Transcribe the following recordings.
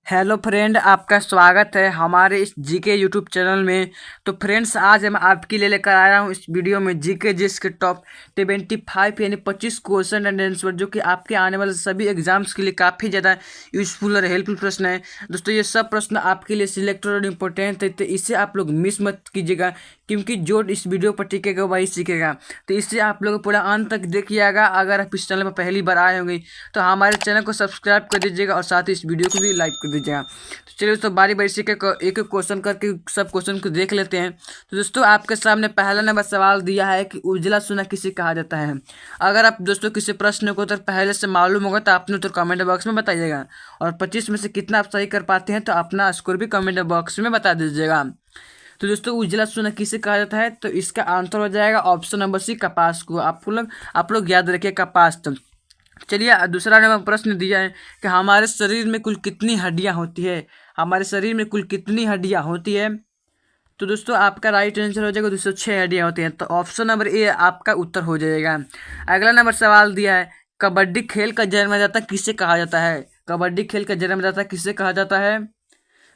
Hello friend, आपका स्वागत है हमारे इस जीके यूट्यूब चैनल में। तो फ्रेंड्स, आज मैं आपके लिए लेकर आया हूँ इस वीडियो में जीके जिसके टॉप 25 यानी 25 क्वेश्चन एंड आंसर जो कि आपके आने वाले सभी एग्जाम्स के लिए काफ़ी ज़्यादा यूजफुल और हेल्पफुल प्रश्न है। दोस्तों, ये सब प्रश्न आपके लिए सिलेक्टेड और इम्पोर्टेंट है, तो इसे आप लोग मिस मत कीजिएगा, क्योंकि जो इस वीडियो पर टिकेगा वही सीखेगा। तो इसे आप लोग पूरा अंत तक देखिएगा। अगर आप इस चैनल पर पहली बार आए होंगे तो हमारे चैनल को सब्सक्राइब कर दीजिएगा और साथ ही इस वीडियो को भी लाइक कर दीजिएगा। तो चलिए दोस्तों, बारी बारी से एक एक क्वेश्चन करके सब क्वेश्चन को देख लेते हैं। तो दोस्तों, आपके सामने पहला नंबर सवाल दिया है कि उजला सोना किसे कहा जाता है। अगर आप दोस्तों किसी प्रश्न को उत्तर पहले से मालूम होगा तो आपने उत्तर कमेंट बॉक्स में बताइएगा, और 25 में से कितना आप सही कर पाते हैं तो अपना स्कोर भी कमेंट बॉक्स में बता दीजिएगा। तो दोस्तों, उजला सोना किसे कहा जाता है, तो इसका आंसर हो जाएगा ऑप्शन नंबर सी, कपास को। आप लोग याद रखिए, कपास। तो चलिए, दूसरा नंबर प्रश्न दिया है कि हमारे शरीर में कुल कितनी हड्डियां होती है। हमारे शरीर में कुल कितनी हड्डियां होती है। तो दोस्तों, आपका राइट आंसर हो जाएगा 206 हड्डियां होती हैं। तो ऑप्शन नंबर ए आपका उत्तर हो जाएगा। अगला नंबर सवाल दिया है, कबड्डी खेल का जन्मदाता किसे कहा जाता है। कबड्डी खेल का जन्मदाता किसे कहा जाता है।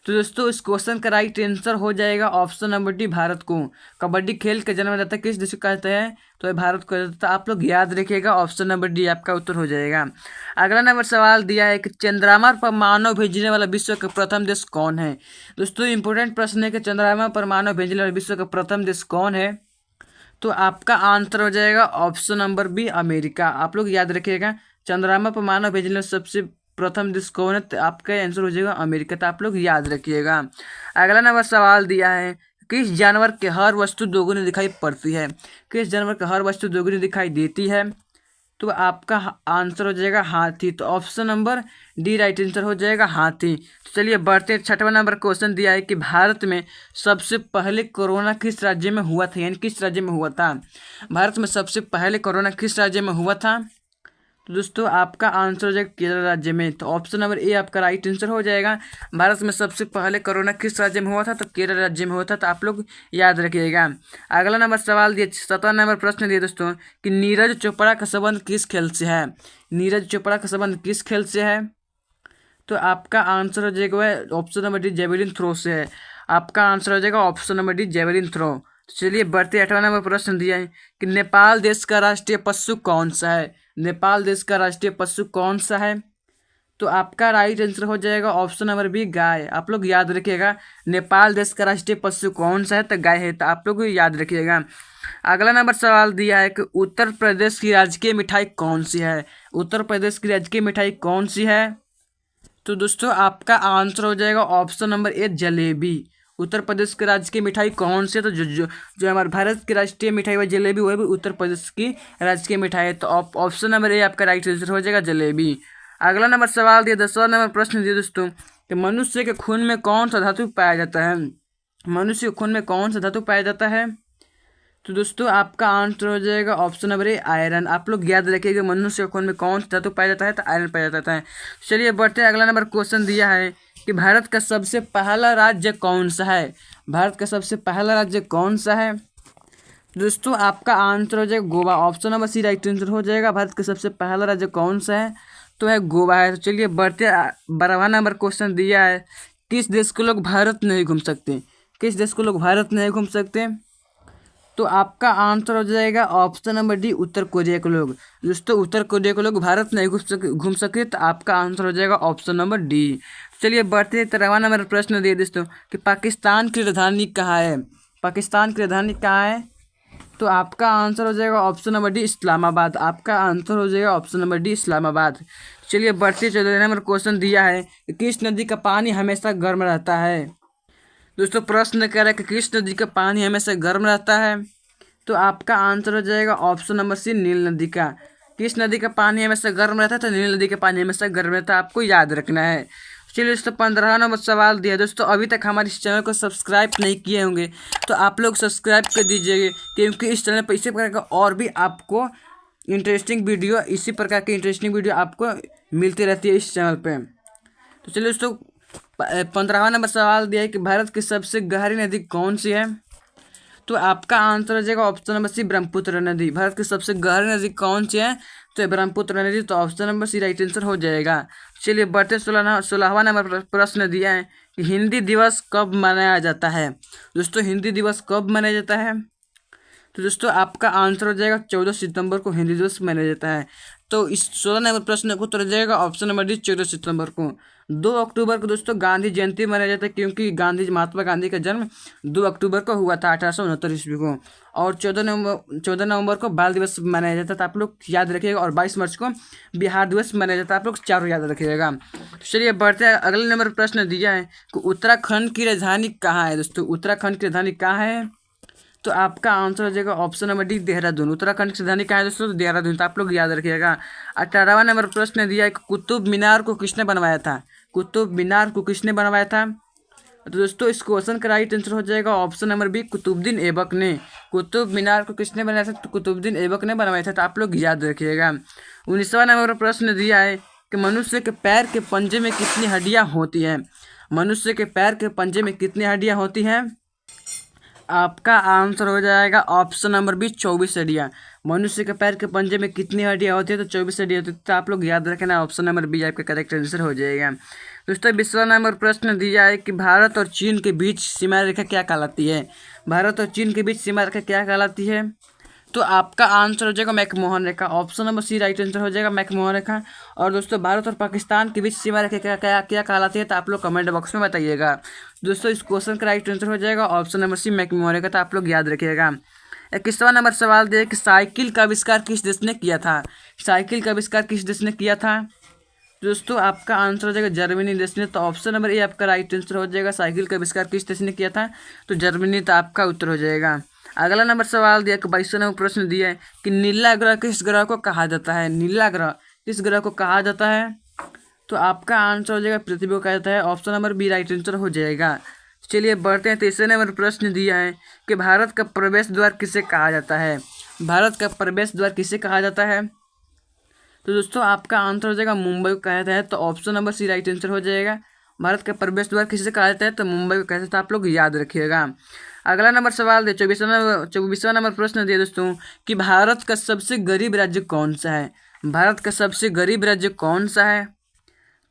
तो दोस्तों, इस क्वेश्चन का राइट आंसर हो जाएगा ऑप्शन नंबर डी, भारत को। कबड्डी खेल का जन्मदाता किस देश को कहते हैं, तो ये भारत को। तो आप लोग याद रखिएगा, ऑप्शन नंबर डी आपका उत्तर हो जाएगा। अगला नंबर सवाल दिया है कि चंद्रमा पर मानव भेजने वाला विश्व का प्रथम देश कौन है। दोस्तों, इंपॉर्टेंट प्रश्न है कि चंद्रमा पर मानव भेजने वाला विश्व का प्रथम देश कौन है। तो आपका आंसर हो जाएगा ऑप्शन नंबर बी, अमेरिका। आप लोग याद रखिएगा, चंद्रमा पर मानव भेजने वाला सबसे प्रथम देश कौन है, तो आपका आंसर हो जाएगा अमेरिका। तो आप लोग याद रखिएगा। अगला नंबर सवाल दिया है, किस जानवर के हर वस्तु दोगुनी दिखाई पड़ती है। किस जानवर के हर वस्तु दोगुनी दिखाई देती है। तो आपका आंसर हो जाएगा हाथी। तो option number D right answer हो जाएगा, हाथी। तो चलिए बढ़ते, छठवां नंबर क्वेश्चन दिया है कि भारत में सबसे पहले कोरोना किस राज्य में हुआ था, यानी किस राज्य में हुआ था। भारत में सबसे पहले कोरोना किस राज्य में हुआ था। तो दोस्तों, आपका आंसर हो जाएगा केरल राज्य में। तो ऑप्शन नंबर ए आपका राइट आंसर हो जाएगा। भारत में सबसे पहले कोरोना किस राज्य में हुआ था, तो केरल राज्य में हुआ था। तो आप लोग याद रखिएगा। अगला नंबर सवाल दिए, 17वां नंबर प्रश्न दिए दोस्तों कि नीरज चोपड़ा का संबंध किस खेल से है। नीरज चोपड़ा का संबंध किस खेल से है। तो आपका आंसर हो जाएगा option number D, javelin throw से है। आपका आंसर हो जाएगा option number D, javelin throw. चलिए बढ़ते, 8वां नंबर प्रश्न दिया है कि नेपाल देश का राष्ट्रीय पशु कौन सा है। नेपाल देश का राष्ट्रीय पशु कौन सा है। तो आपका राइट आंसर हो जाएगा ऑप्शन नंबर बी, गाय। आप लोग याद रखिएगा, नेपाल देश का राष्ट्रीय पशु कौन सा है, तो गाय है। तो आप लोग याद रखिएगा। अगला नंबर सवाल दिया है कि उत्तर प्रदेश की राजकीय मिठाई कौन सी है। उत्तर प्रदेश की राजकीय मिठाई कौन सी है। तो दोस्तों, आपका आंसर हो जाएगा ऑप्शन नंबर ए, जलेबी। उत्तर प्रदेश की राज्य की मिठाई कौन सी है, तो जो हमारे भारत की राष्ट्रीय मिठाई है जलेबी, वह भी उत्तर प्रदेश की राज्य की मिठाई है। तो ऑप्शन नंबर ए आपका राइट आंसर हो जाएगा, जलेबी। अगला नंबर सवाल दिया, 10वां नंबर प्रश्न दिया दोस्तों कि मनुष्य के खून में कौन सा धातु पाया जाता है। मनुष्य के खून में कौन सा धातु पाया जाता है। तो दोस्तों, आपका आंसर हो जाएगा ऑप्शन नंबर ए, आयरन। आप लोग याद रखिएगा, मनुष्य के खून में कौन सा धातु पाया जाता है, तो आयरन पाया जाता है। चलिए बढ़ते, अगला नंबर क्वेश्चन दिया है कि भारत का सबसे पहला राज्य कौन सा है। भारत का सबसे पहला राज्य कौन सा है। दोस्तों, आपका आंसर हो जाएगा Goa. Option number C right answer हो जाएगा। भारत का सबसे पहला राज्य कौन सा है, तो है गोवा है। तो चलिए बढ़ते, 12वां नंबर क्वेश्चन दिया है, किस देश के लोग भारत नहीं घूम सकते। किस देश को लोग भारत नहीं घूम सकते। तो आपका आंसर हो जाएगा ऑप्शन नंबर डी, उत्तर कोरिया के लोग। दोस्तों, उत्तर कोरिया के लोग भारत नहीं घूम सके, तो आपका आंसर हो जाएगा ऑप्शन नंबर डी। चलिए बढ़ते, 13वां नंबर प्रश्न दिए दोस्तों कि पाकिस्तान की राजधानी कहाँ है। पाकिस्तान की राजधानी कहाँ है। तो आपका आंसर हो जाएगा ऑप्शन नंबर डी, इस्लामाबाद। आपका आंसर हो जाएगा ऑप्शन नंबर डी, इस्लामाबाद। चलिए बढ़ते, 14वां नंबर क्वेश्चन दिया है कि किस नदी का पानी हमेशा गर्म रहता है। दोस्तों, प्रश्न कह रहा है कि किस नदी का पानी हमेशा गर्म रहता है। तो आपका आंसर हो जाएगा ऑप्शन नंबर सी, नील नदी का। किस नदी का पानी हमेशा गर्म रहता है, तो नील नदी का पानी हमेशा गर्म रहता है। आपको याद रखना है। चलिए दोस्तों, 15वां नंबर सवाल दिया दोस्तों, अभी तक हमारे इस चैनल को सब्सक्राइब नहीं किए होंगे तो आप लोग सब्सक्राइब कर दीजिए, क्योंकि इस चैनल पर इसी प्रकार का और भी आपको इंटरेस्टिंग वीडियो, इसी प्रकार की इंटरेस्टिंग वीडियो आपको मिलती रहती है इस चैनल पर। तो चलिए दोस्तों, 15वां नंबर सवाल दिया है कि भारत की सबसे गहरी नदी कौन सी है। तो आपका आंसर हो जाएगा ऑप्शन नंबर सी, ब्रह्मपुत्र नदी। भारत की सबसे गहरी नदी कौन सी है, तो ब्रह्मपुत्र नदी। तो option number C right answer हो जाएगा। चलिए बढ़ते 16वां नंबर प्रश्न दिया है कि हिंदी दिवस कब मनाया जाता है। दोस्तों हिंदी दिवस कब मनाया जाता है, तो दोस्तों आपका आंसर हो जाएगा 14 सितंबर को हिंदी दिवस मनाया जाता है। तो इस 16 नंबर प्रश्न को उत्तर हो जाएगा ऑप्शन नंबर डी 14 सितंबर को। 2 अक्टूबर को दोस्तों गांधी जयंती मनाया जाता है, क्योंकि महात्मा गांधी का जन्म 2 अक्टूबर को हुआ था 1869 ईस्वी को। और 14 नवंबर को बाल दिवस मनाया जाता था, आप लोग याद रखिएगा। और 22 मार्च को बिहार दिवस मनाया जाता है, आप लोग चारों याद रखिएगा। तो चलिए बढ़ते हैं, अगले नंबर प्रश्न दिया है कि उत्तराखंड की राजधानी कहाँ है। दोस्तों उत्तराखंड की राजधानी कहाँ है, तो आपका आंसर हो जाएगा option number D Dehradun. Uttarakhand की राजधानी कहाँ है दोस्तों, तो देहरादून। तो आप लोग याद रखिएगा। 18वां नंबर प्रश्न दिया है कि कुतुब मीनार को किसने बनवाया था। कुतुब मीनार को किसने बनवाया था, तो दोस्तों इस क्वेश्चन का राइट आंसर हो जाएगा option number B Qutubuddin Aibak ने। कुतुब मीनार को किसने बनाया था, तो कुतुबुद्दीन ऐबक ने बनवाया था। तो आप लोग याद रखिएगा। 19वां नंबर प्रश्न दिया है कि मनुष्य के पैर के पंजे में कितनी हड्डियाँ होती हैं। मनुष्य के पैर के पंजे में कितनी हड्डियाँ होती हैं, आपका आंसर हो जाएगा ऑप्शन नंबर बी 24 हड्डियाँ। मनुष्य के पैर के पंजे में कितनी हड्डियाँ होती है, तो 24 हड्डियाँ होती है। तो आप लोग याद रखना ऑप्शन नंबर बी आपका करेक्ट आंसर हो जाएगा। दोस्तों 20वां नंबर प्रश्न दिया है कि भारत और चीन के बीच सीमा रेखा क्या कहलाती है। भारत और चीन के बीच सीमा रेखा क्या कहलाती है, तो आपका आंसर हो जाएगा मैकमोहन रेखा। Option number C right answer हो जाएगा मैकमोहन रेखा। और दोस्तों भारत और पाकिस्तान के बीच सीमा रेखा क्या क्या क्या कहलाती है, तो आप लोग कमेंट बॉक्स में बताइएगा। दोस्तों इस क्वेश्चन का राइट आंसर हो जाएगा ऑप्शन नंबर सी मैकमोहन रेखा। तो आप लोग याद रखिएगा। 21वां नंबर सवाल दिया कि साइकिल का आविष्कार किस देश ने किया था। साइकिल का आविष्कार किस देश ने किया था, दोस्तों आपका आंसर हो जाएगा जर्मनी देश ने। तो ऑप्शन नंबर ए आपका राइट आंसर हो जाएगा। साइकिल का आविष्कार किस देश ने किया था, तो जर्मनी। तो आपका उत्तर हो जाएगा। अगला नंबर सवाल दिया कि 22वां नंबर प्रश्न दिया है कि नीला ग्रह किस ग्रह को कहा जाता है। नीला ग्रह किस ग्रह को कहा जाता है, तो आपका आंसर हो जाएगा पृथ्वी को कहा जाता है। Option number B right answer हो जाएगा। चलिए बढ़ते हैं। 23वें नंबर प्रश्न दिया है कि भारत का प्रवेश द्वार किसे कहा जाता है। भारत का प्रवेश द्वार किसे कहा जाता है, तो दोस्तों आपका आंसर हो जाएगा मुंबई को कहा जाता है। तो option number C right answer हो जाएगा। भारत का प्रवेश द्वार किसे कहा जाता है, तो मुंबई को कहा जाता है। आप लोग याद रखिएगा। अगला नंबर सवाल दे 24वां नंबर प्रश्न दिया दोस्तों कि भारत का सबसे गरीब राज्य कौन सा है। भारत का सबसे गरीब राज्य कौन सा है,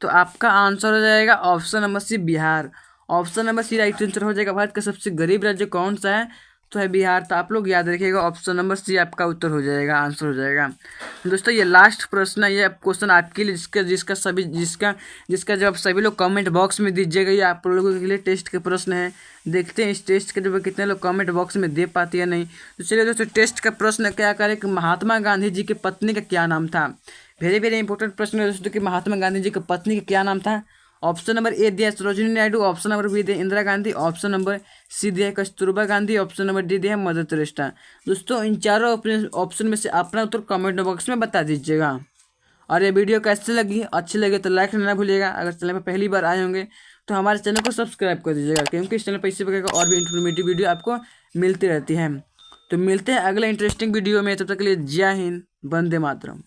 तो आपका आंसर हो जाएगा option number C Bihar. Option number C right answer हो जाएगा। भारत का सबसे गरीब राज्य कौन सा है, तो है बिहार। तो आप लोग याद रखिएगा ऑप्शन नंबर सी आपका उत्तर हो जाएगा, आंसर हो जाएगा। दोस्तों ये लास्ट प्रश्न है, ये क्वेश्चन आपके लिए जिसका जवाब सभी लोग कमेंट बॉक्स में दीजिएगा। ये आप लोगों के लिए टेस्ट के प्रश्न है। देखते हैं इस टेस्ट के जवाब कितने लोग कमेंट बॉक्स में दे पाते हैं नहीं। तो चलिए दोस्तों टेस्ट का प्रश्न क्या करें कि महात्मा गांधी जी की पत्नी का क्या नाम था। वेरी वेरी इंपॉर्टेंट प्रश्न है दोस्तों कि महात्मा गांधी जी की पत्नी का क्या नाम था। ऑप्शन नंबर ए दिया Sarojini Naidu. Option number B दिया Indira Gandhi. Option number C दिया Kasturba Gandhi. Option number D दिया मदर टेरेसा। दोस्तों इन चारों ऑप्शन में से अपना उत्तर कमेंट बॉक्स में बता दीजिएगा। और ये वीडियो कैसे लगी, अच्छी लगे तो लाइक करना भूलिएगा। अगर चैनल पर पहली बार आए होंगे तो हमारे चैनल को सब्सक्राइब कर दीजिएगा, क्योंकि इस चैनल पर इसी प्रकार का और भी इन्फॉर्मेटिव वीडियो आपको मिलती रहती है। तो मिलते हैं अगले इंटरेस्टिंग वीडियो में। तब तक के लिए जय हिंद, वंदे मातरम।